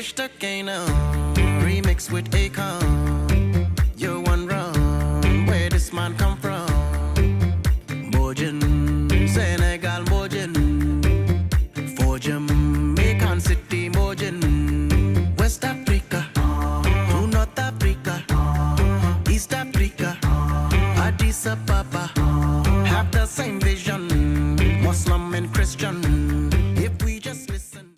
Ishtakana, remix with Akon. You're one wrong, where this man come from? Mojin, Senegal Mojin. For Jamaican City Mojin. West Africa, to North Africa, East Africa, Addis Ababa. Have the same vision, Muslim and Christian. If we just listen.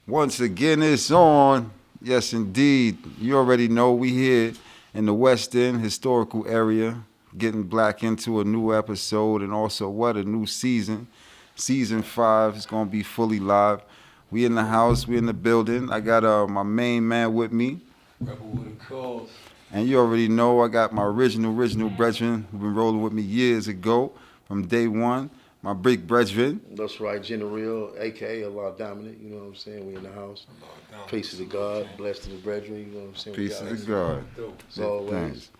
Once again, it's on. Yes, indeed. You already know we here in the West End historical area, getting black into a new episode, and also what a new season. Season 5 is gonna be fully live. We in the house, we in the building. I got my main man with me. Rebel with a cause. And you already know I got my original brethren who've been rolling with me years ago from day one. My big brethren. That's right, Jinnareal, a.k.a. Allah Dominant, you know what I'm saying? We in the house. Peace to God, blessed to the brethren, you know what I'm saying? Peace to God. As always.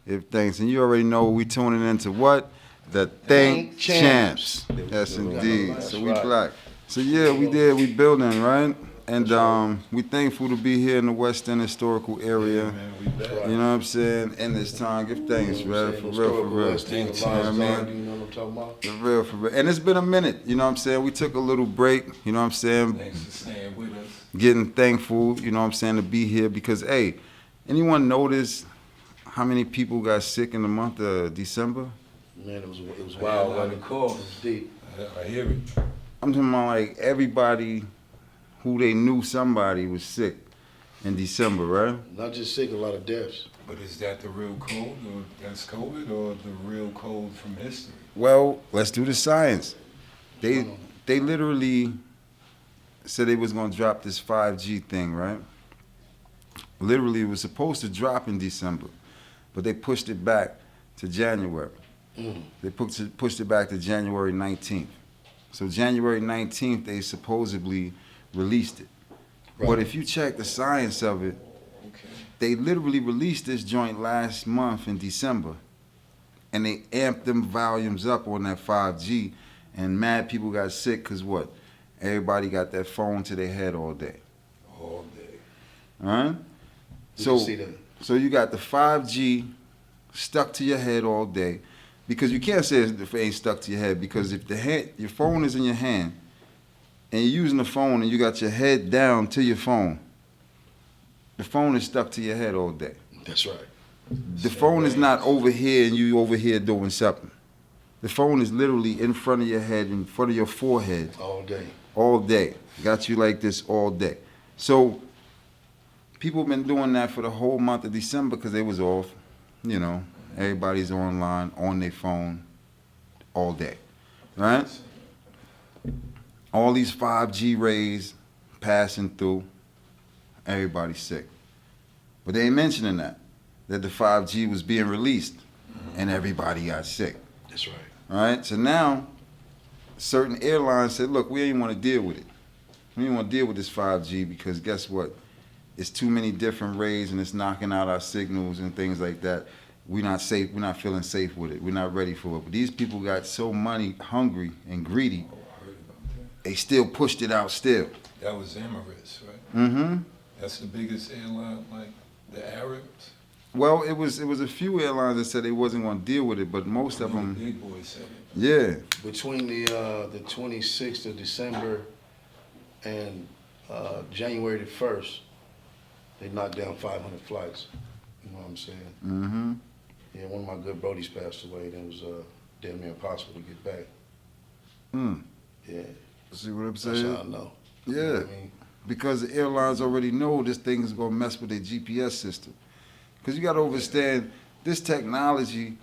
If thanks. And you already know we tuning into what? The Think Champs. Yes, indeed. So we black. So yeah, we building, right? And we thankful to be here in the West End historical area. Yeah, man, we back. You know what I'm saying? In this time, give thanks, man. For real. You know what I'm talking about? For real. And it's been a minute, you know what I'm saying? We took a little break, you know what I'm saying? Thanks for staying with us. Getting thankful, you know what I'm saying, to be here because, hey, anyone notice how many people got sick in the month of December? Man, it was wild. Of It course. was deep. I hear it. I'm talking about like everybody who they knew somebody was sick in December, right? Not just sick, a lot of deaths. But is that the real code, or that's COVID, or the real code from history? Well, let's do the science. They literally said they was gonna drop this 5G thing, right? Literally, it was supposed to drop in December, but they pushed it back to January. They pushed it back to January 19th. So January 19th, they supposedly released it. Right. But if you check the science of it, they literally released this joint last month in December, and they amped them volumes up on that 5G, and mad people got sick because what? Everybody got that phone to their head all day. All day. All right? So you got the 5G stuck to your head all day, because you can't say it ain't stuck to your head, because if your phone is in your hand, and you're using the phone and you got your head down to your phone, the phone is stuck to your head all day. That's right. The phone is not over here and you over here doing something. The phone is literally in front of your head, in front of your forehead. All day. All day. Got you like this all day. So people been doing that for the whole month of December because they was off. You know, everybody's online, on their phone, all day. Right? All these 5G rays passing through, everybody's sick. But they ain't mentioning that the 5G was being released and everybody got sick. That's right. All right? So now, certain airlines said, look, we ain't want to deal with it. We ain't want to deal with this 5G because guess what? It's too many different rays and it's knocking out our signals and things like that. We're not safe. We're not feeling safe with it. We're not ready for it. But these people got so money hungry and greedy, they still pushed it out still. That was Emirates, right? Mm-hmm. That's the biggest airline, like the Arabs. Well, it was a few airlines that said they wasn't going to deal with it, but most of them. The big boys said it. Yeah. Between the 26th of December and January the 1st, they knocked down 500 flights. You know what I'm saying? Mm-hmm. Yeah, one of my good brodies passed away, and it was damn near impossible to get back. Yeah. See what I'm That's saying? how I know. Yeah. You know what I mean? Because the airlines already know this thing is going to mess with their GPS system. Because you got to understand, this technology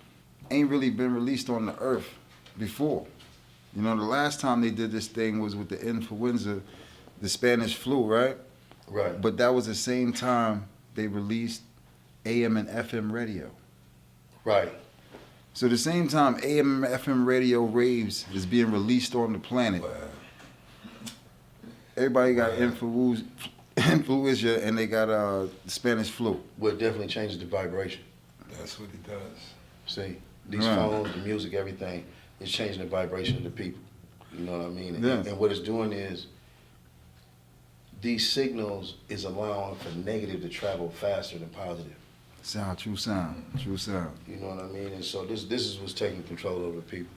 ain't really been released on the earth before. You know, the last time they did this thing was with the influenza, the Spanish flu, right? Right. But that was the same time they released AM and FM radio. Right. So the same time AM and FM radio waves is being released on the planet, everybody got influenza and they got the Spanish flu. Well, it definitely changes the vibration. That's what it does. See, these phones, the music, everything, it's changing the vibration of the people. You know what I mean? Yeah. And what it's doing is these signals is allowing for negative to travel faster than positive. Sound, true sound, true sound. You know what I mean? And so this is what's taking control over people.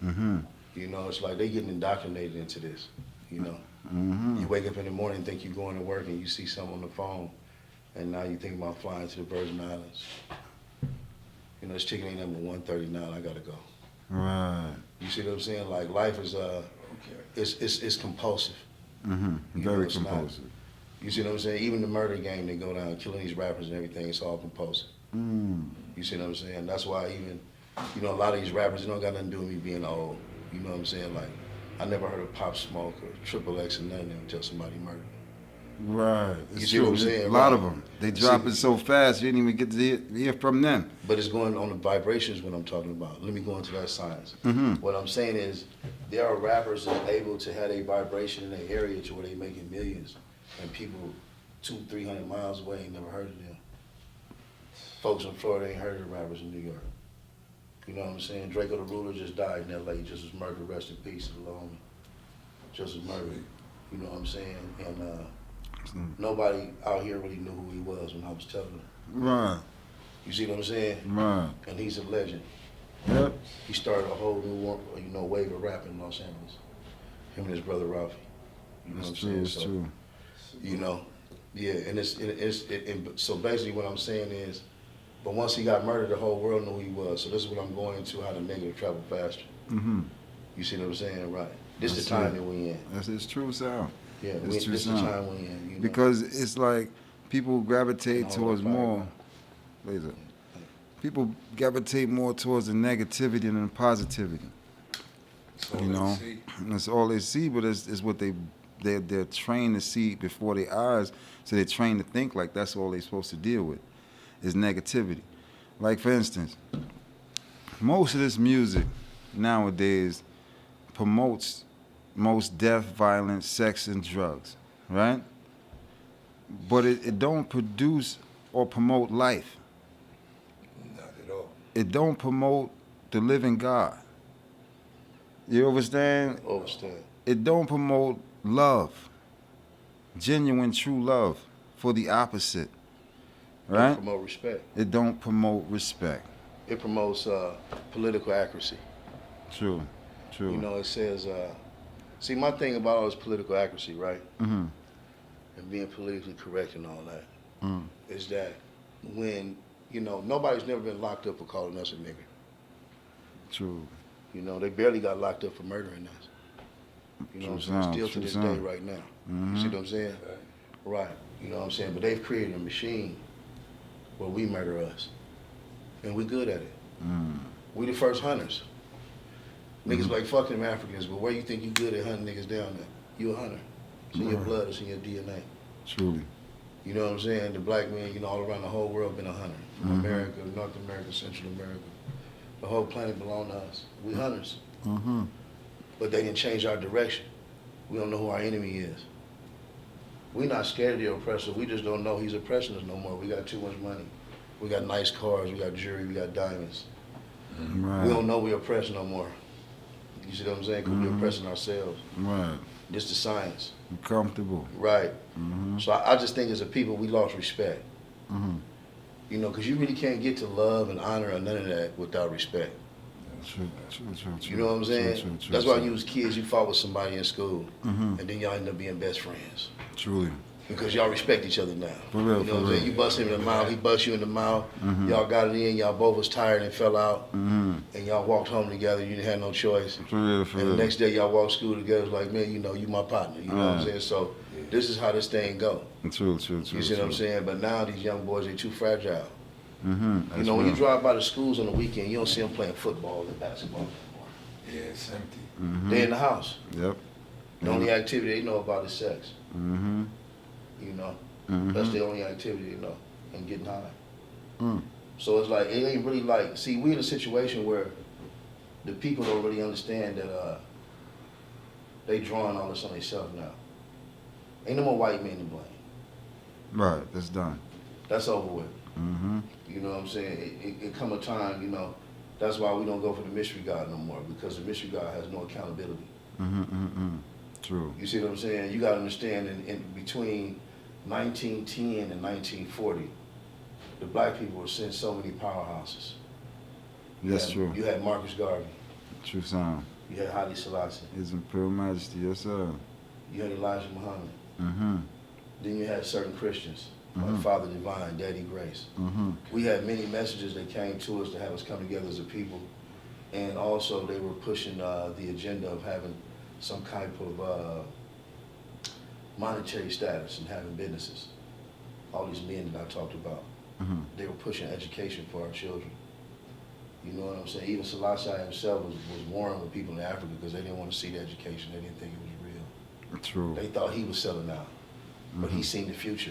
Mm-hmm. You know, it's like they getting indoctrinated into this. You know, you wake up in the morning and think you're going to work and you see something on the phone, and now you think about flying to the Virgin Islands. You know, this chicken ain't number 139. I gotta go. Right. You see what I'm saying? Like life is it's compulsive. Mm-hmm. You know, Very it's not. compulsive. You see what I'm saying? Even the murder game they go down, killing these rappers and everything, it's all compulsive. Mm. You see what I'm saying? That's why even, you know, a lot of these rappers, it don't got nothing to do with me being old. You know what I'm saying? Like, I never heard of Pop Smoke or Triple X or nothing until somebody murdered me. Right. It's You see true. what I'm saying? A lot Right. of them. They drop it so fast, you didn't even get to hear from them. But it's going on the vibrations what I'm talking about. Let me go into that science. Mm-hmm. What I'm saying is, there are rappers that are able to have a vibration in their area to where they making millions, and people 200-300 miles away ain't never heard of them. Folks in Florida ain't heard of the rappers in New York. You know what I'm saying? Draco the Ruler just died in L.A. Just was murdered. Rest in peace to the little homie. Just was murdered. You know what I'm saying? And nobody out here really knew who he was when I was telling them. Right. You see what I'm saying? Right. And he's a legend. Yep. He started a whole new, wave of rap in Los Angeles. Him and his brother Ralphie. You know It's what I'm true. saying? It's So, true. you know, yeah, and so basically what I'm saying is, but once he got murdered, the whole world knew who he was. So this is what I'm going into, how the negative travel faster. Mm-hmm. You see what I'm saying? Right. This That's the time it. that we in. That's its true sound. Yeah, It's true this the sound. time we in. You know? Because it's like people gravitate Hold towards that fire more. down. Laser. People gravitate more towards the negativity than the positivity. So You know, let's see. that's all they see, but it's what they're trained to see before their eyes. So they're trained to think like that's all they're supposed to deal with is negativity. Like for instance, most of this music nowadays promotes most death, violence, sex, and drugs, right? But it don't produce or promote life. Not at all. It don't promote the living God. You understand? Understand. It don't promote love, genuine, true love for the opposite, It right? promote respect. It don't promote respect. It promotes political accuracy. True, true. You know, it says, see, my thing about all this political accuracy, right? Mm-hmm. And being politically correct and all that, Mm. is that when, nobody's never been locked up for calling us a nigger. True. You know, they barely got locked up for murdering us. You know what I'm True saying? sound, Still to true this sound. day right now. Mhm. You see what I'm saying? Right. You know what I'm saying? But they've created a machine where we murder us. And we good at it. Mm. We the first hunters. Niggas like fuck them Africans, but where you think you good at hunting niggas down there? You a hunter. It's in your Right. blood, it's in your DNA. Truly. You know what I'm saying? The black man, all around the whole world been a hunter. From Mhm. America, North America, Central America. The whole planet belong to us. We hunters. Mm-hmm. But they didn't change our direction. We don't know who our enemy is. We're not scared of the oppressor. We just don't know he's oppressing us no more. We got too much money. We got nice cars. We got jewelry. We got diamonds. Right. We don't know we're oppressed no more. You see what I'm saying? Because we're Mhm. oppressing ourselves. Right. This the science. Be comfortable. Right. Mm-hmm. So I just think as a people, we lost respect. Mm-hmm. Because you really can't get to love and honor and none of that without respect. True, true, true, true. You know what I'm saying? True, true, true, That's why true. you was kids, you fought with somebody in school, Mm-hmm. and then y'all end up being best friends. Truly. Because y'all respect each other now. For real, You know for what I'm saying? real. You bust him in the mouth, he bust you in the mouth. Mhm. Y'all got it in, y'all both was tired and fell out, Mm-hmm. and y'all walked home together, you didn't have no choice. For real, for And real. the next day y'all walked to school together, it's like, man, you my partner. You know what I'm Right. saying? So this is how this thing go. True, true, true. You see what I'm saying? But now these young boys, they too fragile. Mm-hmm. You know, when you drive by the schools on the weekend, you don't see them playing football and basketball anymore. Yeah, it's empty. Mm-hmm. They in the house. Yep. The only activity they know about is sex. Mm-hmm. You know, Mm-hmm. that's the only activity they know, and getting high. Mm. So it's like it ain't really like. See, we in a situation where the people don't really understand that they drawing all this on themselves now. Ain't no more white men to blame. Right. That's done. That's over with. Mm-hmm. You know what I'm saying? It come a time, that's why we don't go for the mystery God no more, because the mystery God has no accountability. Mm-hmm. Mm-hmm. True. You see what I'm saying? You got to understand, in between 1910 and 1940, the black people were sent so many powerhouses. That's had, true. You had Marcus Garvey. True sound. You had Haile Selassie. His Imperial Majesty, yes sir. You had Elijah Muhammad. Mm-hmm. Then you had certain Christians, Mhm. like Father Divine, Daddy Grace. Mm-hmm. We had many messages that came to us to have us come together as a people. And also they were pushing the agenda of having some type of monetary status and having businesses. All these men that I talked about, Mm-hmm. they were pushing education for our children. You know what I'm saying? Even Selassie himself was warring with people in Africa because they didn't want to see the education. They didn't think it was real. True. They thought he was selling out, but he seen the future.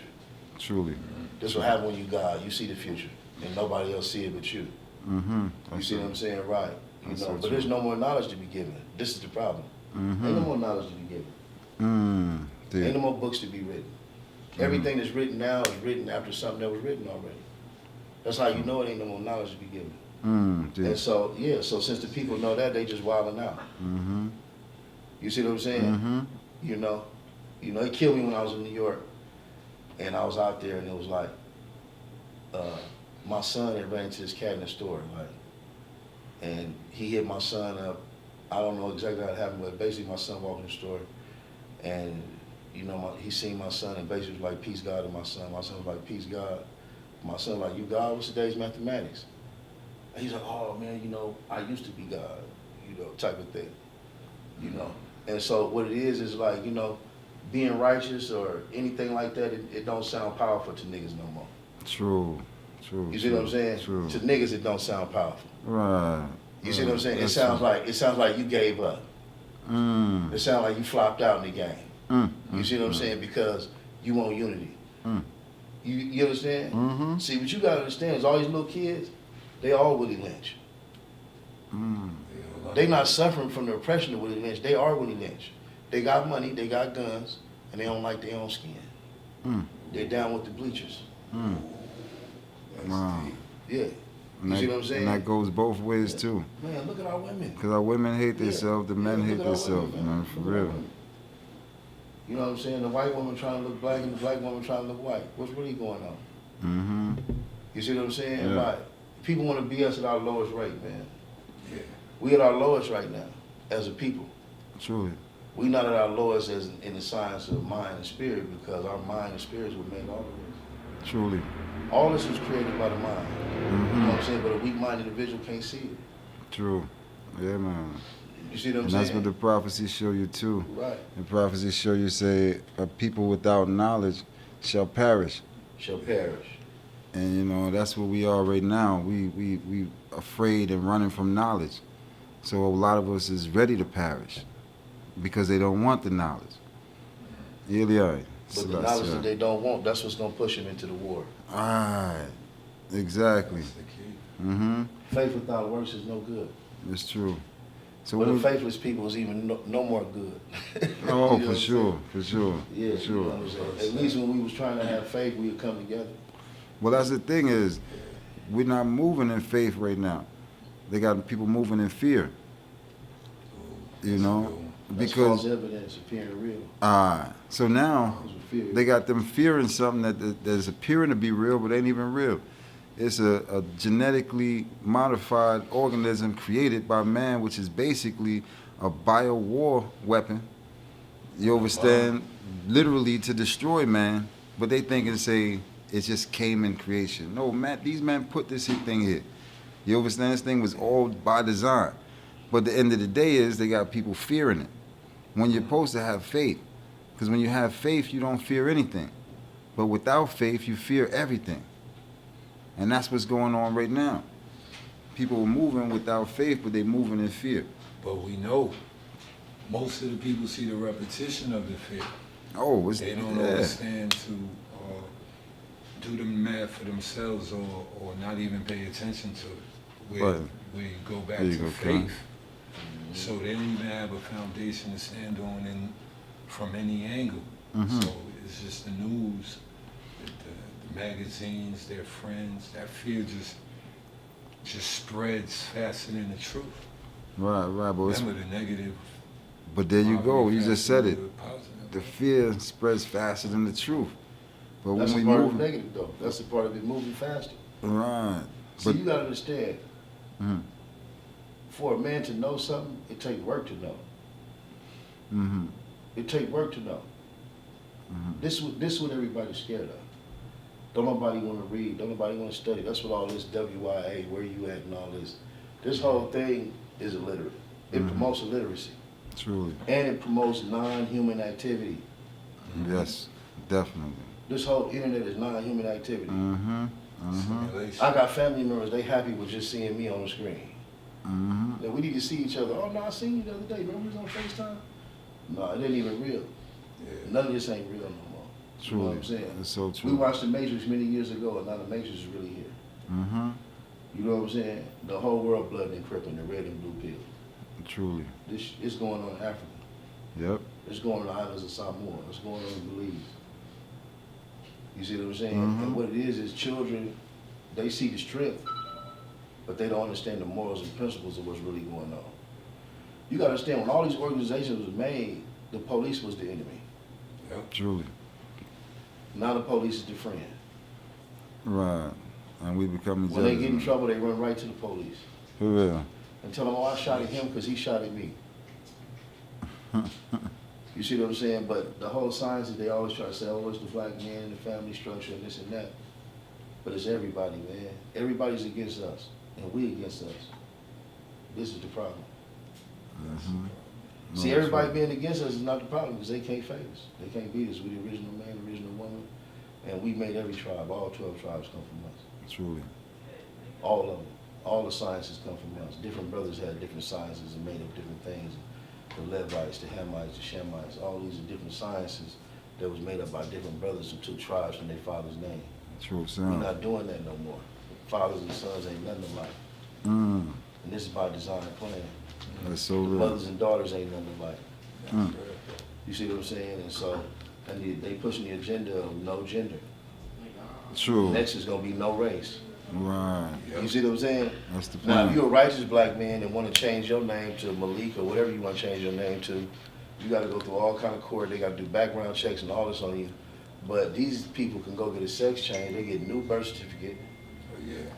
Truly. This what happens when you God. You see the future, and nobody else see it but you. Mm-hmm. You see what I'm saying? Right. You That's know, so but true. there's no more knowledge to be given. This is the problem. Mm-hmm. Ain't no more knowledge to be given. Mm. Ain't no more books to be written. Everything that's written now is written after something that was written already. That's how you know it ain't no more knowledge to be given. And so, yeah, so since the people know that, they just wilding out. Mm-hmm. You see what I'm saying? Mm-hmm. You know, it killed me when I was in New York, and I was out there, and it was like, my son had ran into this cat in the store, like, and he hit my son up. I don't know exactly how it happened, but basically my son walked in the store, and you know, he seen my son, and basically was like, peace God to my son. My son was like, peace God. My son was like, you God? What's today's mathematics? And he's like, oh man, you know, I used to be God, you know, type of thing, you know. And so what it is like, you know, being righteous or anything like that, it don't sound powerful to niggas no more. True. True. You see what I'm saying? True. To niggas, it don't sound powerful. Right. You see what I'm saying? That's It sounds like you gave up. Mm. It sounds like you flopped out in the game. Mm. You see what I'm saying? Because you want unity. Mm. You understand? Mm-hmm. See, what you gotta understand is all these little kids, they all Willie Lynch. Mm. They not suffering from the oppression of Willie Lynch. They are Willie Lynch. They got money, they got guns, and they don't like their own skin. Mm. They're down with the bleachers. Mm. Wow. Yeah. You see what I'm saying? And that goes both ways too. Man, look at our women. Because our women hate themselves, the men Yeah, hate look at our themselves, women, man, for Look at our real. women. You know what I'm saying? The white woman trying to look black and the black woman trying to look white. What's really going on? Mm-hmm. You see what I'm saying? Yeah. Right. People want to be us at our lowest rate, man. Yeah. We at our lowest right now as a people. Truly. We not at our lowest as in the science of mind and spirit because our mind and spirits were made all of this. Truly. All this was created by the mind. You know Mm-hmm. what I'm saying? But a weak-minded individual can't see it. True. Yeah, man. You see what I'm And saying? that's what the prophecies show you too. Right. The prophecies show you say, a people without knowledge shall perish. Shall perish. And you know, that's what we are right now. We afraid and running from knowledge. So a lot of us is ready to perish because they don't want the knowledge. Yeah. But the knowledge that they don't want, that's what's going to push them into the war. Alright. Exactly. That's the key. Mm-hmm. Faith without works is no good. It's true. So But the when, faithless people is even no more good. oh, You know what for I'm sure, saying? for sure, Yeah, for sure. you know what I'm saying? At least when we was trying to have faith, we would come together. Well, that's the thing is, we're not moving in faith right now. They got people moving in fear. You know, That's false because evidence appearing real. so now Because of fear. they got them fearing something that's appearing to be real, but ain't even real. It's a genetically modified organism created by man, which is basically a bio-war weapon. You understand? Literally to destroy man, but they think and say it just came in creation. No, man, these men put this thing here. You understand? This thing was all by design. But the end of the day is they got people fearing it. When you're supposed to have faith. Because when you have faith, you don't fear anything. But without faith, you fear everything. And that's what's going on right now. People are moving without faith, but they're moving in fear. But we know most of the people see the repetition of the fear. Oh, it's, They don't understand to do the math for themselves or not even pay attention to it. Where Right. we go back There you to go, faith. Con. So they don't even have a foundation to stand on from any angle. Mhm. So it's just the news, the magazines, their friends. That fear just spreads faster than the truth. Right, but it's, Remember, the negative But there you go. You just said it. Positive. The fear spreads faster than the truth. But That's when a we part of move, the negative, though. That's a part of it moving faster. right? See, But you gotta understand. Mhm. For a man to know something, it takes work to know. It takes work to know. This is what everybody's scared of. Don't nobody want to read. Don't nobody want to study. That's what all this WIA, where you at, and all this. This whole thing is illiterate. It promotes illiteracy, truly, and it promotes non-human activity. yes, definitely. This whole internet is non-human activity. Simulation. I got family members. They happy with just seeing me on the screen. Then we need to see each other. Oh no, I seen you the other day. Remember we was on FaceTime? No, it ain't even real. Yeah. None of this ain't real no more. You know what I'm saying? It's so We true. watched The Matrix many years ago, and now The Matrix is really here. You know what I'm saying? The whole world blood and crippling, the red and blue pill. Truly. This is going on in Africa. Yep. It's going on the islands of Samoa. It's going on in Belize. You see what I'm saying? And what it is children, they see the strength, but they don't understand the morals and principles of what's really going on. You gotta understand, when all these organizations was made, the police was the enemy. Truly. Now the police is the friend. Right. And we become each When they other's get in man. trouble, they run right to the police For real. and tell them, oh, I shot at him because he shot at me. You see what I'm saying? But the whole science is they always try to say, oh, it's the black man and the family structure and this and that. But it's everybody, man. Everybody's against us, and we against us. This is the problem. No, See, that's everybody right. being against us is not the problem because they can't fight us. They can't beat us. We the original man, the original woman, and we made every tribe. All 12 tribes come from us. Truly. All of them. All the sciences come from us. Different brothers had different sciences and made up different things. The Levites, the Hamites, the Shemites, all these are different sciences that was made up by different brothers who took tribes from their father's name. True We're sound. not doing that no more. Fathers and sons ain't nothing alike. Mm. And this is by design and plan. That's so real. Mothers and daughters ain't nothing alike. Mm. You see what I'm saying? And so, and they pushing the agenda of no gender. True. Next is gonna be no race. Right. You see what I'm saying? That's the Now, if plan. you're a righteous black man and want to change your name to Malik or whatever you want to change your name to, you got to go through all kind of court. They got to do background checks and all this on you. But these people can go get a sex change. They get a new birth certificate.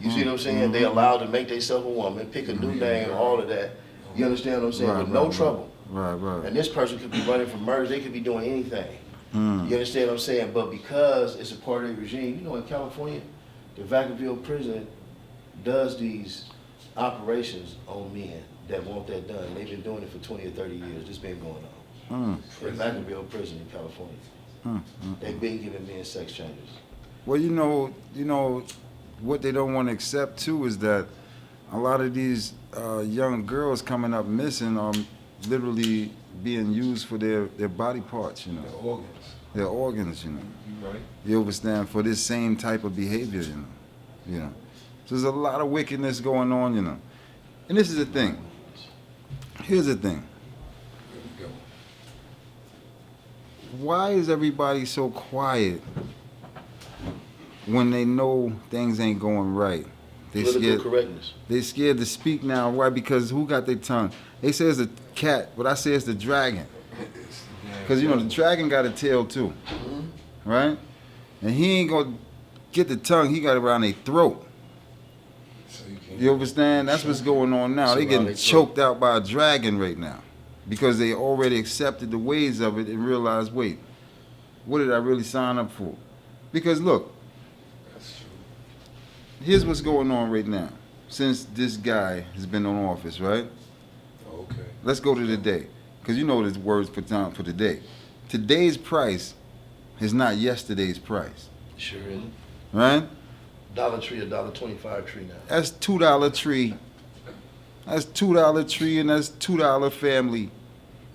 You see what I'm saying? They allowed to make themselves a woman, pick a new name, all of that. You understand what I'm saying? Right, With no right, trouble. Right, right. And this person could be running for murder. They could be doing anything. Mm. You understand what I'm saying? But because it's a part of the regime, you know, in California, the Vacaville prison does these operations on men that want that done. They've been doing it for 20 or 30 years. This been going on. Mm. In Vacaville prison in California. They've been giving men sex changes. Well, you know, what they don't want to accept too is that a lot of these young girls coming up missing are literally being used for their body parts, you know, The organs. their organs, you know. You right? You understand? For this same type of behavior, you know. So there's a lot of wickedness going on, you know. And this is the thing. Here's the thing. There we go. Why is everybody so quiet when they know things ain't going right? They Political scared. correctness. They scared to speak now. Why? Because who got their tongue? They say it's the cat, but I say it's the dragon. Because you know the dragon got a tail too, right? And he ain't gonna get the tongue. He got it around their throat. So you can You understand? That's what's going on now. It's They around getting their throat. choked out by a dragon right now because they already accepted the ways of it and realized, wait, what did I really sign up for? Because look, That's true. here's what's going on right now. Since this guy has been in office, right? Okay. Let's go to today, because you know the words put down for today. Today's price is not yesterday's price, Sure is. right? Dollar Tree, $1.25 tree now. That's $2 tree. That's $2 tree, and that's $2 family.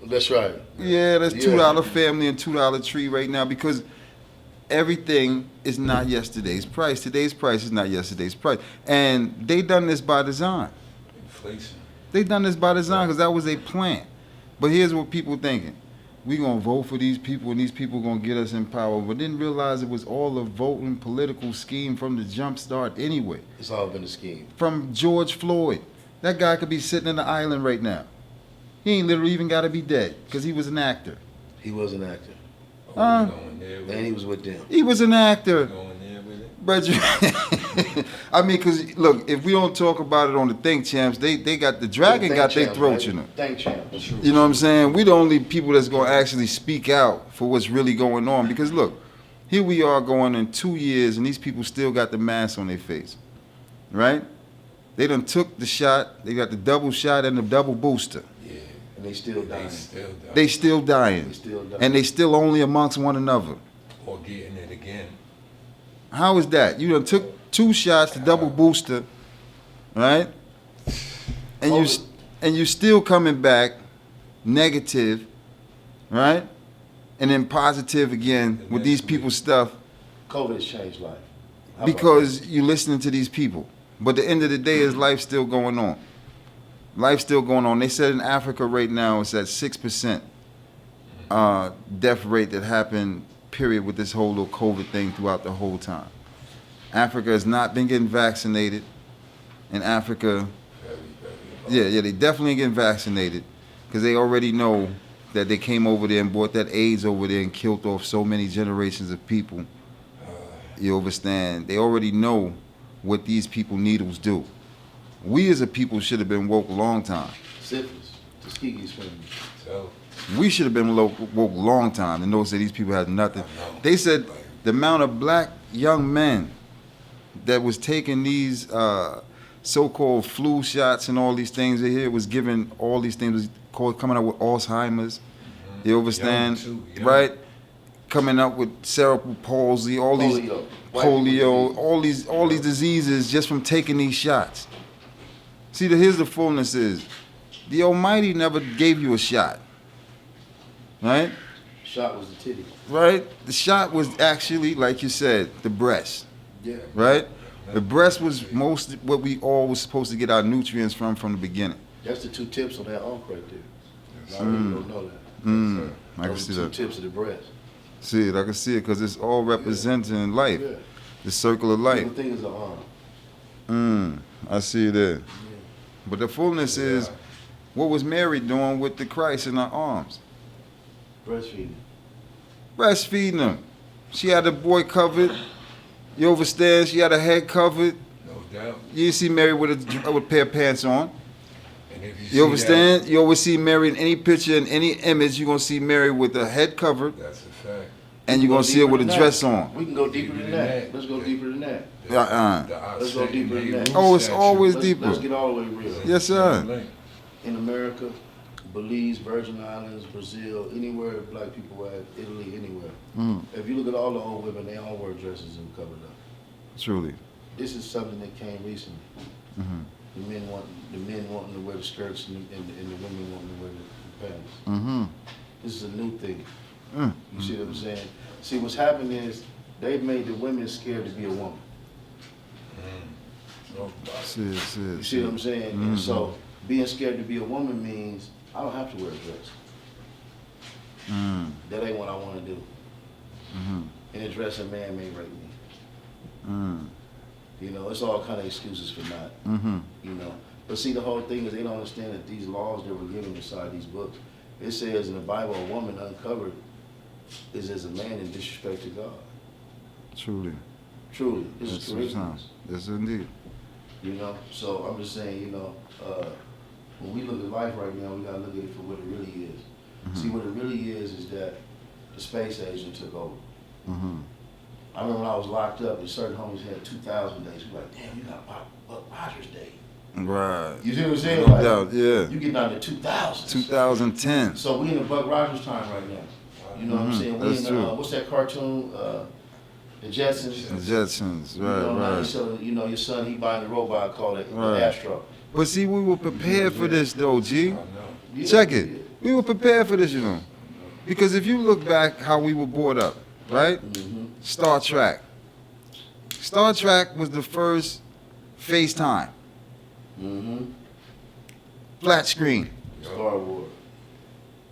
That's right. Yeah, that's Yeah. $2 family and $2 tree right now because everything is not yesterday's price. Today's price is not yesterday's price, and they done this by design. Inflation. They done this by design because that was a plan. But here's what people thinking. We gonna vote for these people and these people gonna get us in power, but didn't realize it was all a voting political scheme from the jump start anyway. It's all been a scheme. From George Floyd. That guy could be sitting in the island right now. He ain't literally even got to be dead because he was an actor. He was an actor. Oh, we going there with And he it. was with them. He was an actor. Going there with it. But I mean, because look, if we don't talk about it on the Think Champs, they got the dragon got their throat, you know. Think champ. True. You know what I'm saying? We the only people that's gonna actually speak out for what's really going on. Because look, here we are going in 2 years, and these people still got the mask on their face, right? They done took the shot. They got the double shot and the double booster. Yeah. And they still dying. They still dying. They still dying, They still dying. and they still only amongst one another. Or getting it again. How is that? You done took 2 shots, the double booster, right? And you still coming back negative, right? And then positive again with these people's stuff COVID has changed life. How about because you're listening to these people. But at the end of the day, is life still going on? Life's still going on. They said in Africa right now it's at 6% death rate that happened, period, with this whole little COVID thing throughout the whole time. Africa has not been getting vaccinated. In Africa, yeah, they definitely getting vaccinated because they already know that they came over there and brought that AIDS over there and killed off so many generations of people. You understand? They already know what these people needles do. We as a people should have been woke a long time. syphilis? Tuskegee's family. So, We should have been woke a long time and notice that these people had nothing. They said the amount of black young men that was taking these so-called flu shots and all these things they here was given all these things was called coming up with Alzheimer's. You understand? Young too, young. Right? Coming up with cerebral palsy, all these polio, all these diseases just from taking these shots. See, here's the fullness is, the Almighty never gave you a shot, right? Shot was the titty. Right? The shot was actually, like you said, the breast, Yeah. right? The breast was most what we all was supposed to get our nutrients from the beginning. That's the 2 tips on that arc right there. A lot of people don't know that. I can Those see are 2 that. tips of the breast. See it, I can see it because it's all representing life, Yeah. the circle of The life. thing is the arm. I see it there. But the fullness is, what was Mary doing with the Christ in her arms? Breastfeeding. Breastfeeding him. She had the boy covered. You understand? She had her head covered. no doubt. You see Mary with a pair of pants on. And if You see understand? You always see Mary in any picture, in any image, you're going to see Mary with her head covered, that, that's a fact. and you're going to see her with a dress on. We can go deeper than that. Let's go deeper than that. Uh-uh. Let's go deeper than that. Oh, it's always deeper. Let's get all the way real. Yes, sir. In America, Belize, Virgin Islands, Brazil, anywhere black people at, Italy, anywhere. If you look at all the old women, they all wear dresses and covered up. Truly. This is something that came recently. The men wanting to wear the skirts and the women wanting to wear the pants. This is a new thing. You see what I'm saying? See, what's happened is they've made the women scared to be a woman. You see what I'm saying? And so being scared to be a woman means I don't have to wear a dress. That ain't what I want to do. And a dress a man may rape me. You know, it's all kind of excuses for not. You know, but see, the whole thing is they don't understand that these laws that were given inside these books. It says in the Bible, a woman uncovered is as a man in disrespect to God. Truly. Truly, this That's is what it Corinthians. sounds. Yes, indeed. You know, so I'm just saying, you know, when we look at life right now, we gotta look at it for what it really is. See, what it really is that the space agent took over. I remember when I was locked up, and certain homies had 2,000 days. We were like, damn, you got Buck Rogers Day. Right. You see what I'm saying? No Like, doubt, yeah. you get down to 2,000. 2010. So we in the Buck Rogers time right now. You know what I'm saying? We That's in true. what's that cartoon? The Jetsons. The Jetsons, You know, now right. so, you know, your son, he buying a robot called it Right. Astro. But see, we were prepared for this though, G. Yeah, Check it. yeah. We were prepared for this, you know. Because if you look back how we were brought up, right? Star Trek. Star Trek was the first FaceTime. Flat screen. Star Wars.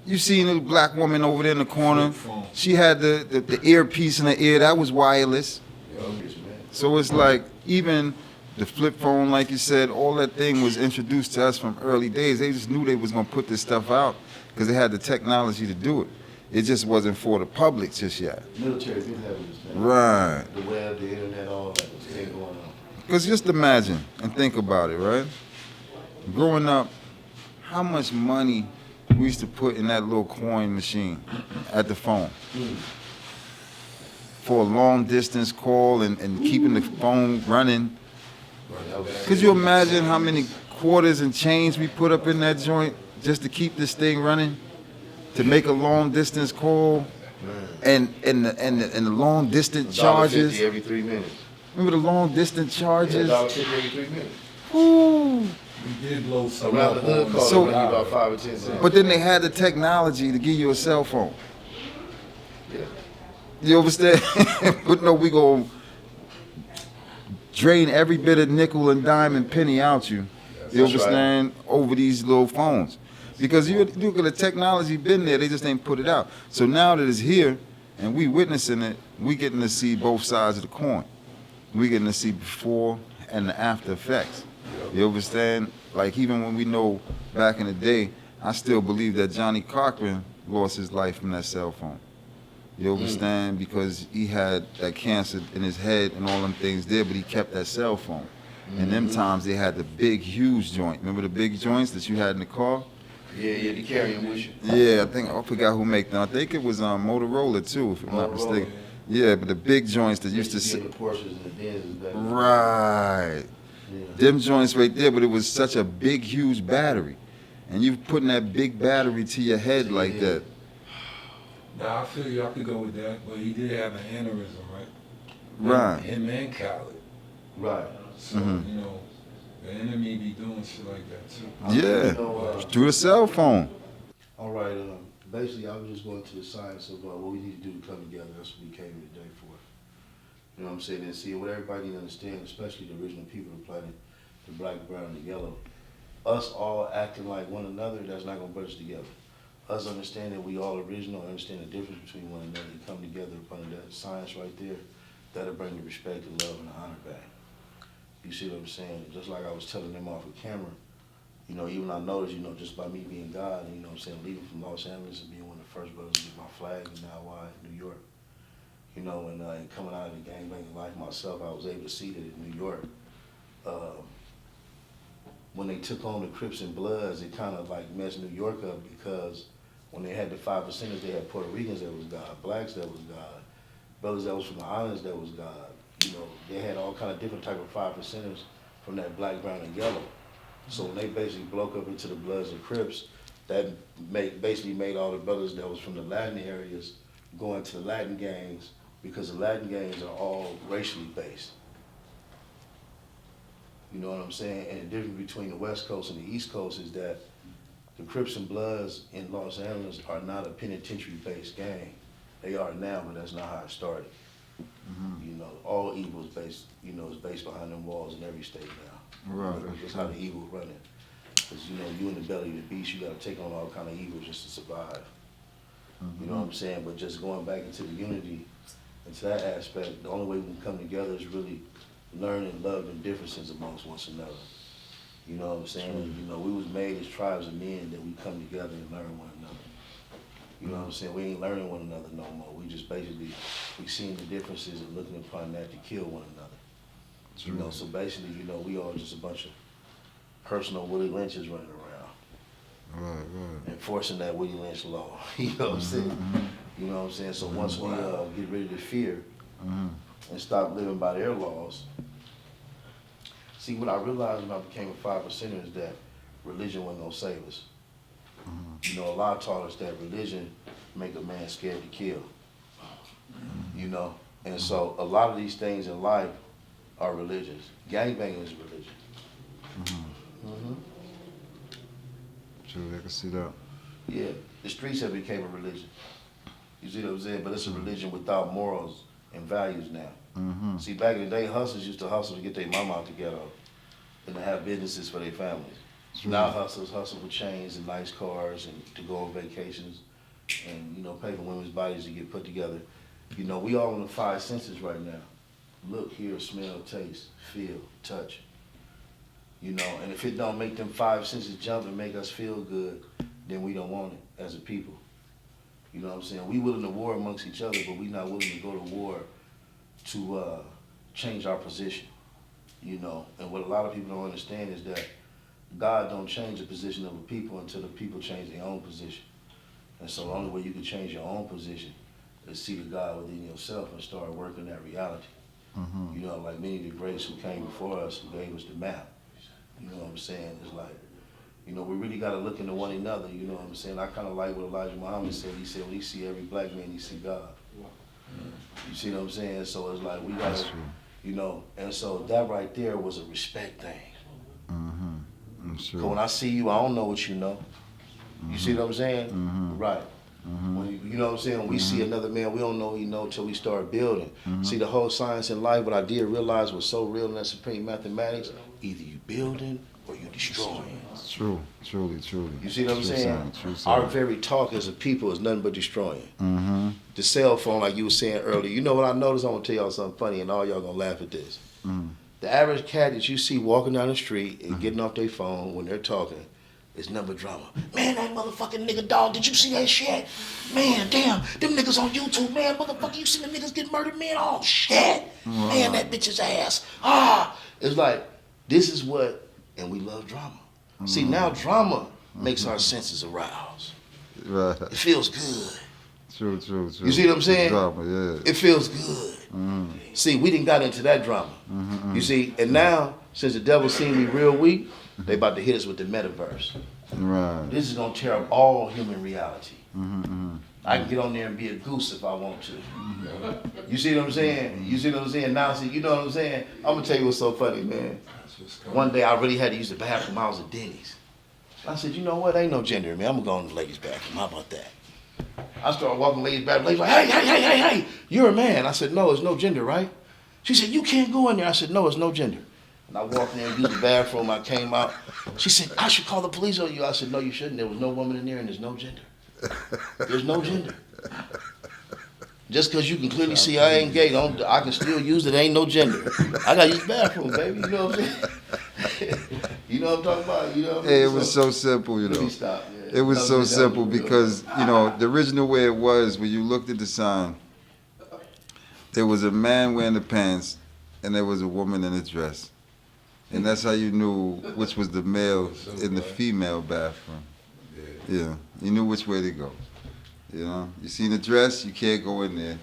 You seen a black woman over there in the corner. She had the earpiece in her ear. That was wireless. Yes, man. So it's like even The flip phone, like you said, all that thing was introduced to us from early days. They just knew they was gonna put this stuff out because they had the technology to do it. It just wasn't for the public just yet. Military didn't have this thing. Right. The web, the internet, all that was still going on. Because just imagine and think about it, right? Growing up, how much money we used to put in that little coin machine at the phone for a long distance call and keeping the phone running. Could you imagine how many quarters and change we put up in that joint just to keep this thing running? To make a long distance call and the long distance charges. $1.50 every 3 minutes. Remember the long distance charges? $1.50 every 3 minutes. Ooh. We did blow some Around up the hood on call, So- so, about 5 or 10 cents. But then they had the technology to give you a cell phone. Yeah. You understand? But no, we gonna drain every bit of nickel and dime and penny out you. You That's right. understand? Over these little phones. Because you look at the technology been there, they just ain't put it out. So now that it's here and we witnessing it, we getting to see both sides of the coin. We getting to see before and the after effects. You understand? Like even when we know back in the day, I still believe that Johnny Cochran lost his life from that cell phone. You understand? Because he had that cancer in his head and all them things there, but he kept that cell phone. And them times they had the big, huge joint. Remember the big joints that you had in the car? Yeah, the carrying with you. Yeah, I forgot who made them. I think it was Motorola too, if I'm not Motorola, mistaken. Yeah, but the big joints that used to see sit. the Porsches and the Benzes back. Right. Yeah. Them joints right there, but it was such a big, huge battery. And you putting that big battery to your head like Yeah. that. Nah, I feel you. I could go with that, but he did have an aneurysm, right? Right. Him and Khaled. Right. So Mhm. you know, the enemy be doing shit like that too. Yeah. You know, Through the cell phone. all right. Basically, I was just going to the science of what we need to do to come together. That's what we came here today for. You know what I'm saying? And see what everybody need to understand, especially the original people of the planet, the black, the brown, and the yellow. Us all acting like one another, that's not going to bring us together. Us understand that we all original, understand the difference between one another, and come together upon that science right there, that'll bring the respect, the love, and the honor back. You see what I'm saying? Just like I was telling them off of camera, you know, even I noticed, you know, just by me being God, you know what I'm saying, leaving from Los Angeles and being one of the first brothers to get my flag in Hawaii, New York, you know, and coming out of the gangbanging life myself, I was able to see that in New York, when they took on the Crips and Bloods, it kind of like messed New York up because when they had the 5%ers, they had Puerto Ricans that was God, blacks that was God, brothers that was from the islands that was God. You know, they had all kind of different type of 5%ers from that black, brown, and yellow. So when they basically broke up into the Bloods and Crips, that basically made all the brothers that was from the Latin areas go into the Latin gangs because the Latin gangs are all racially based. You know what I'm saying? And the difference between the West Coast and the East Coast is that the Crips and Bloods in Los Angeles are not a penitentiary-based gang. They are now, but that's not how it started. You know, all evil is based, you know, is based behind them walls in every state now. Right. That's how the evil running. Because, you know, you in the belly of the beast, you got to take on all kind of evil just to survive. You know what I'm saying? But just going back into the unity, into that aspect, the only way we can come together is really learning love and differences amongst one another. You know what I'm saying? You know, we was made as tribes of men that we come together and learn one another. You know what I'm saying? We ain't learning one another no more. We just basically, we seeing the differences and looking upon that to kill one another. You know, so basically, you know, we all just a bunch of personal Willie Lynches running around, Right. enforcing that Willie Lynch law. You know what I'm saying? You know what I'm saying? So once we get rid of the fear and stop living by their laws, see, what I realized when I became a 5%er is that religion wasn't gonna save us. You know, Allah taught us that religion make a man scared to kill. You know, and so a lot of these things in life are religions. Gangbanging is religion. True, I can see that. Yeah, the streets have become a religion. You see what I'm saying? But it's a religion without morals and values now. See, back in the day, hustlers used to hustle to get their mama out the ghetto and to have businesses for their families. Now hustlers hustle for chains and nice cars and to go on vacations and, you know, pay for women's bodies to get put together. You know, we all in the 5 senses right now. Look, hear, smell, taste, feel, touch. You know, and if it don't make them 5 senses jump and make us feel good, then we don't want it as a people. You know what I'm saying? We willing to war amongst each other, but we not willing to go to war to change our position. You know, and what a lot of people don't understand is that God don't change the position of a people until the people change their own position. And so the only way you can change your own position is see the God within yourself and start working that reality. You know, like many of the greats who came before us, who gave us the map. You know what I'm saying? It's like, you know, we really got to look into one another. You know what I'm saying? I kind of like what Elijah Muhammad said. He said, when he see every black man, he see God. You see what I'm saying? So it's like we got to, you know, and so that right there was a respect thing. Sure. So when I see you, I don't know what you know. You see what I'm saying? Right. When you know what I'm saying? When we see another man, we don't know what he know until we start building. See, the whole science in life, what I did realize was so real in that supreme mathematics, either you building or you destroying. It's true, truly. You see what I'm saying? True Our science. very talk as a people is nothing but destroying. The cell phone, like you were saying earlier, you know what I noticed? I'm going to tell y'all something funny, and all y'all going to laugh at this. The average cat that you see walking down the street and getting off their phone when they're talking is number drama. Man, that motherfucking nigga dog, did you see that shit? Man, damn, them niggas on YouTube, man, motherfucker, you see them niggas get murdered, man? Oh, shit. Man, that bitch's ass. It's like, this is what, and we love drama. See, now drama makes our senses arouse. Right. It feels good. True. You see what I'm saying? Drama, yeah. It feels good. See, we done got into that drama. You see, and now, since the devil seen me real weak, they about to hit us with the metaverse. Right. This is gonna tear up all human reality. I can get on there and be a goose if I want to. You see what I'm saying? You see what I'm saying? Now, see, you know what I'm saying? I'm gonna tell you what's so funny, man. One day I really had to use the bathroom. I was at Denny's. I said, you know what? Ain't no gender in me. I'm gonna go in the ladies' bathroom. How about that? I started walking ladies' bathroom. Ladies like, hey, you're a man. I said, no, it's no gender, right? She said, you can't go in there. I said, no, it's no gender. And I walked in there and used the bathroom. I came out. She said, I should call the police on you. I said, no, you shouldn't. There was no woman in there and there's no gender. There's no gender. Just because you can clearly see I ain't gay, I can still use it. Ain't no gender. I got to use the bathroom, baby. You know what I'm saying? You know what I'm talking about? You know what I mean? Hey, it was so simple, you Let know. me stop. It was so simple because, you know, the original way it was, when you looked at the sign, there was a man wearing the pants and there was a woman in a dress. And that's how you knew which was the male in the female bathroom. Yeah, you knew which way to go. You know, you see the dress, you can't go in there.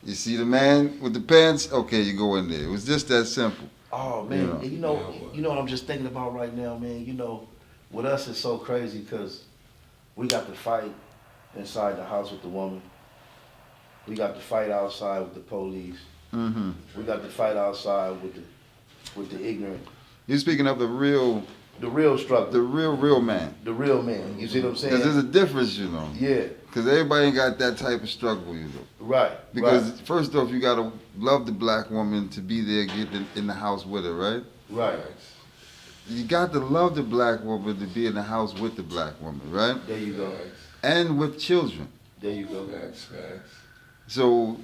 You see the man with the pants, okay, you go in there. It was just that simple. Oh man, you know what I'm just thinking about right now, man. You know, with us it's so crazy because we got to fight inside the house with the woman. We got to fight outside with the police. We got to fight outside with the ignorant. You're speaking of the real struggle. The real man. The real man. You see what I'm saying? Because there's a difference, you know. Yeah. Because everybody ain't got that type of struggle, you know. Right. Because first off, you gotta love the black woman to be there, get in the house with her, right? Right. You got to love the black woman to be in the house with the black woman, right? There you go. And with children. There you go. Facts. So,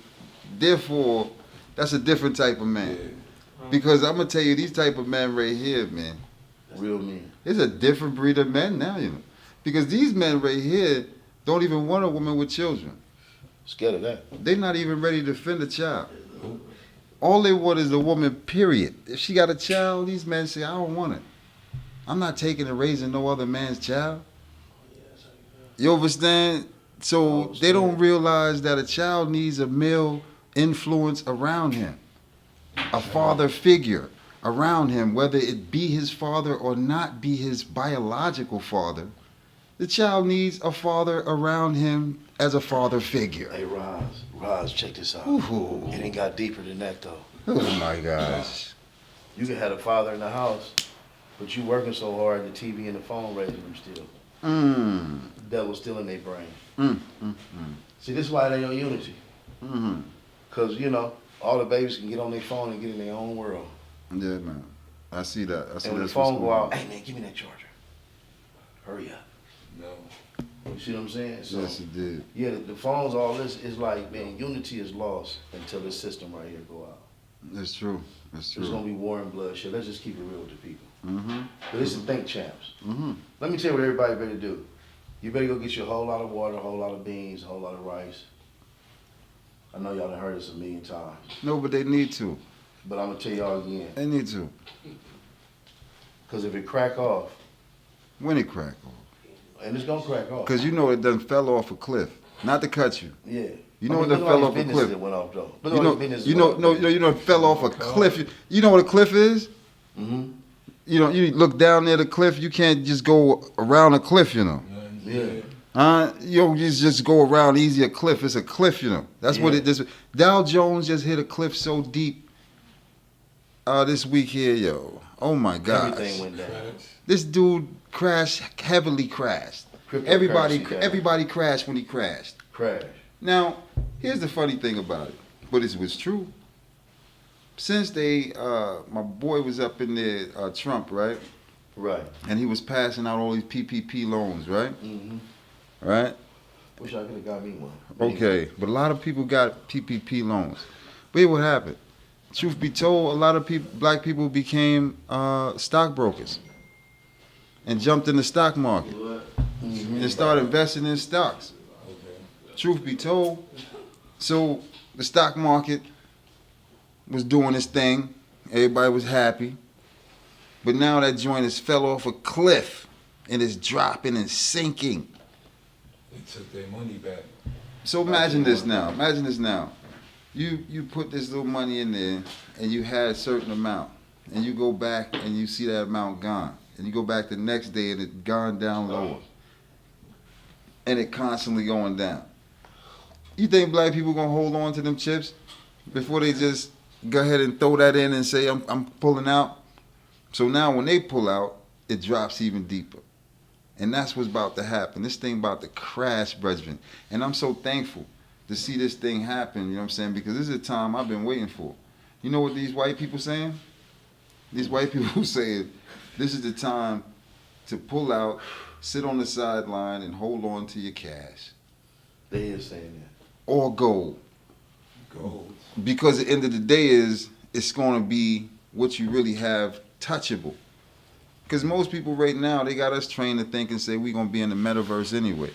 therefore, that's a different type of man. Because I'm gonna tell you, these type of men right here, man. Real men. It's a different breed of men now, you know. Because these men right here don't even want a woman with children. Scared of that. They're not even ready to defend a child. All they want is a woman, period. If she got a child, these men say, I don't want it. I'm not taking and raising no other man's child. You understand? So they don't realize that a child needs a male influence around him. A father figure around him, whether it be his father or not be his biological father. The child needs a father around him as a father figure. Hey, Roz, check this out. Ooh. It ain't got deeper than that, though. Oh, my gosh. You can have a father in the house, but you working so hard, the TV and the phone raising them still. The devil's still in their brain. See, this is why they on unity. Because, you know, all the babies can get on their phone and get in their own world. Yeah, man. I see that. I see And when the that's what's phone go going out, on. hey, man, give me that charger. Hurry up. No. You see what I'm saying? So, Yes, it did. yeah, the phones, all this is like, man, unity is lost until this system right here go out. That's true. That's There's true. gonna be war and bloodshed. Let's just keep it real with the people. Mm-hmm. But this is think champs. Mm-hmm. Let me tell you what everybody better do. You better go get you a whole lot of water, a whole lot of beans, a whole lot of rice. I know y'all done heard this a million times, No, but they need to. but I'm gonna tell y'all again. They need to. Cause if it crack off, When it crack off. and it's gonna crack off. Because you know it done fell off a cliff. Not to cut you. Yeah. You know I mean, it done look at fell all off these a businesses cliff. that went off though. Look You at all know, these businesses you that know, went no, off. you know it fell off a cliff. You know what a cliff is? Mm-hmm. You know, you look down near the cliff, you can't just go around a cliff, you know. Yeah. You don't just go around easy a cliff. It's a cliff, you know. That's what Yeah. it is. Dow Jones just hit a cliff so deep this week here, yo. Oh my gosh. Everything went down. This dude heavily crashed. Cryptocurrency down. Everybody crashed when he crashed. Crash. Now, here's the funny thing about it, but it was true. Since my boy was up in there, Trump, right? Right. And he was passing out all these PPP loans, right? Mm-hmm. Right? Wish I could have got me one. Okay, but a lot of people got PPP loans. But here what happened. Truth be told, a lot of black people became stockbrokers and jumped in the stock market and started investing in stocks. Truth be told, so the stock market was doing its thing. Everybody was happy. But now that joint has fell off a cliff and it's dropping and sinking. They took their money back. So imagine this now. Imagine this now. You put this little money in there and you had a certain amount. And you go back and you see that amount gone. And you go back the next day and it's gone down lower. And it constantly going down. You think black people gonna hold on to them chips before they just go ahead and throw that in and say I'm pulling out? So now when they pull out, it drops even deeper. And that's what's about to happen. This thing about to crash, brethren. And I'm so thankful to see this thing happen, you know what I'm saying? Because this is a time I've been waiting for. You know what these white people saying? These white people saying this is the time to pull out, sit on the sideline, and hold on to your cash. They is saying that. Or gold. Gold. Because at the end of the day it's going to be what you really have touchable. Because most people right now, they got us trained to think and say we're going to be in the metaverse anyway.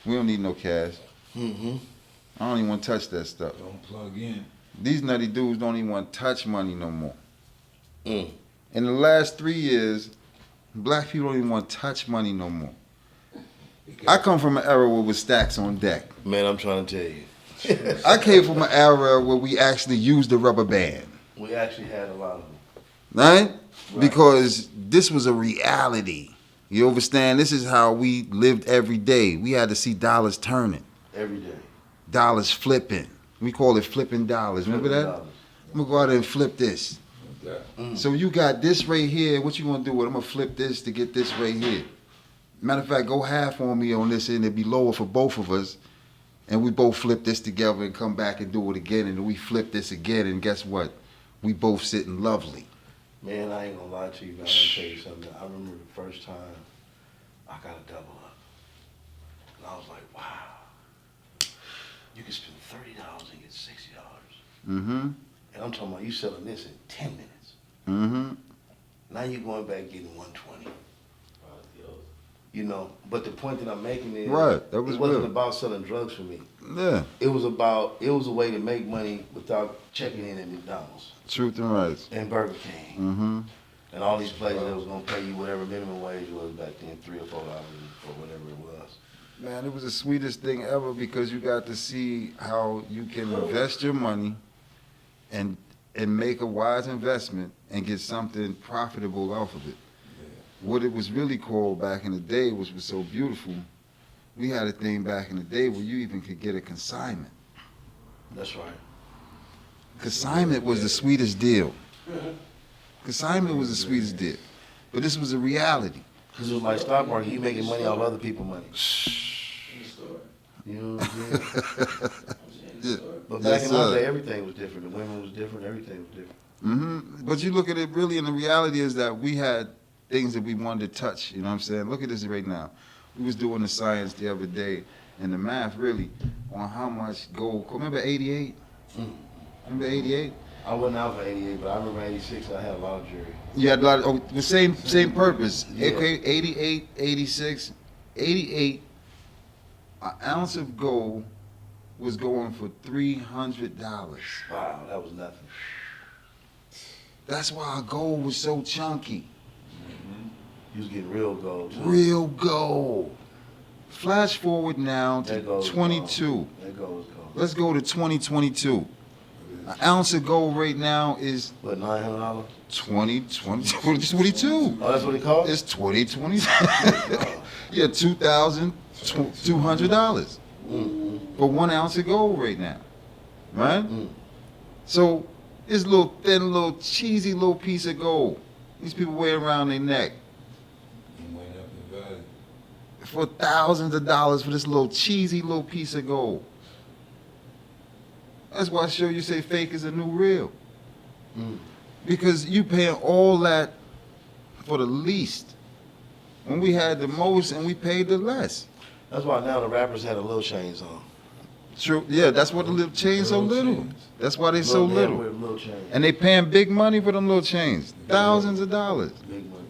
We don't need no cash. Mm-hmm. I don't even want to touch that stuff. Don't plug in. These nutty dudes don't even want to touch money no more. Mm. In the last 3 years, black people don't even want to touch money no more. I come from an era where it was stacks on deck. Man, I'm trying to tell you. I came from an era where we actually used the rubber band. We actually had a lot of them. Right? Right. Because this was a reality. You understand? This is how we lived every day. We had to see dollars turning, Every day. dollars flipping. We call it flipping dollars. Remember that? $100. I'm going to go out there and flip this. That. So you got this right here. What you going to do with it? I'm going to flip this to get this right here. Matter of fact, go half on me on this and it'll be lower for both of us. And we both flip this together and come back and do it again. And then we flip this again. And guess what? We both sitting lovely. Man, I ain't gonna lie to you, man. I'm gonna tell you something. I remember the first time I got a double up. And I was like, wow. You can spend $30 and get $60. Mm-hmm. And I'm talking about you selling this in 10 minutes. Mm-hmm. Now you're going back getting 120. You know, but the point that I'm making is Right, that was it wasn't real. about selling drugs for me. Yeah. It was a way to make money without checking in at McDonald's Truth and rights. and Burger King. Mm-hmm. And all these places that was gonna pay you whatever minimum wage was back then, $3 or $4 or whatever it was. Man, it was the sweetest thing ever because you got to see how you can invest your money and make a wise investment and get something profitable off of it. What it was really called back in the day, which was so beautiful, we had a thing back in the day where you even could get a consignment. That's right. Consignment was the sweetest deal. Consignment was the sweetest deal. But this was a reality. Cause it was like stock market, you making money off other people's money. You know what I'm saying? But back in our day, everything was different. The women was different. Everything was different. Mm-hmm. But you look at it really, and the reality is that we had things that we wanted to touch. You know what I'm saying? Look at this right now. We was doing the science the other day and the math really on how much gold. Remember 88? Remember 88? I wasn't out for 88, but I remember 86, I had a lot of jewelry. You had a lot of, the same purpose. Yeah. Okay, 88, 86, 88, an ounce of gold was going for $300. Wow, that was nothing. That's why our gold was so chunky. You was getting real gold, too. Real gold. Flash forward now to That gold was 22. gold. That gold was gold. Let's go to 2022. An ounce of gold right now is What, $900? 2022. Oh, that's what it cost? It's 2020. Yeah, $2,200 for 1 ounce of gold right now, right? So this little thin, little cheesy, little piece of gold. These people wear around their neck It went up in value. for thousands of dollars for this little cheesy little piece of gold. That's why I show you say fake is a new real. Because you paying all that for the least. When we had the most and we paid the less. That's why now the rappers had the little chains on. True. Yeah, that's why the little chains so Little little. chains. That's why they so man little. with little chains. And they paying big money for them little chains. Thousands of dollars. Big money.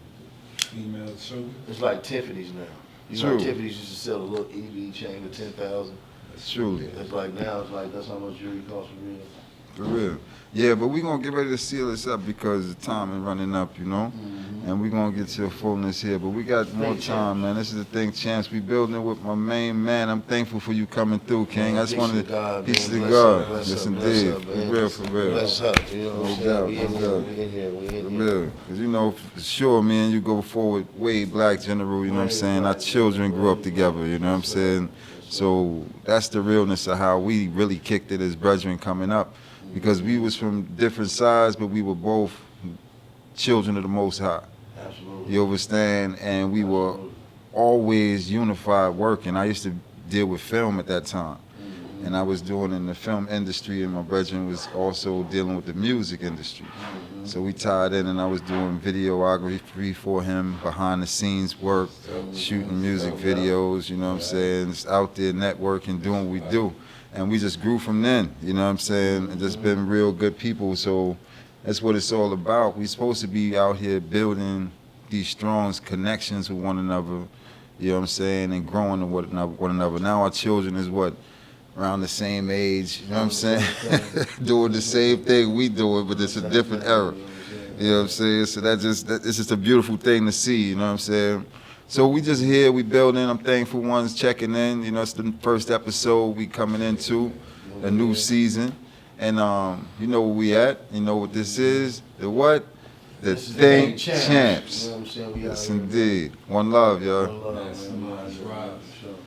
Female sugar. It's like Tiffany's now. You True. know, Tiffany's used to sell a little EV chain for 10,000. Truly. It's like now, it's like that's how much jewelry costs for real. For real. Yeah, but we're going to get ready to seal this up because the time is running up, you know? And we're going to get to a fullness here. But we got more Think time, man. This is the Think Champs. We building it with my main man. I'm thankful for you coming through, King. I just wanted to... Peace to God. Yes, indeed. For real, for real. Bless up. You know what I'm No saying? doubt, We no in here, doubt. we in here, we For in here. real. Because, you know, for sure, me and you go forward way Black General, you know what I'm saying? Our children grew up together, you know what I'm saying? So that's the realness of how we really kicked it as brethren coming up. Because we was from different sides, but we were both children of the Most High. Absolutely. You understand? And we were always unified working. I used to deal with film at that time. And I was doing in the film industry, and my brethren was also dealing with the music industry. So we tied in, and I was doing videography for him, behind the scenes work, shooting music videos, you know what I'm saying? Just out there networking, doing what we do. And we just grew from then, you know what I'm saying? And just been real good people. So that's what it's all about. We're supposed to be out here building these strong connections with one another, you know what I'm saying, and growing with one another. Now our children is what? Around the same age, you know what I'm saying? Doing the same thing we do it, but it's a different era. You know what I'm saying? So it's just a beautiful thing to see, you know what I'm saying? So we just here, we building. I'm thankful ones checking in. You know, it's the first episode we coming into, a new season. And you know where we at. You know what this is. The what? The This is the Think Think Champs. Champs. You know what I'm saying? We Yes, out here. indeed. One love, y'all. One love, Yes, man. that's right.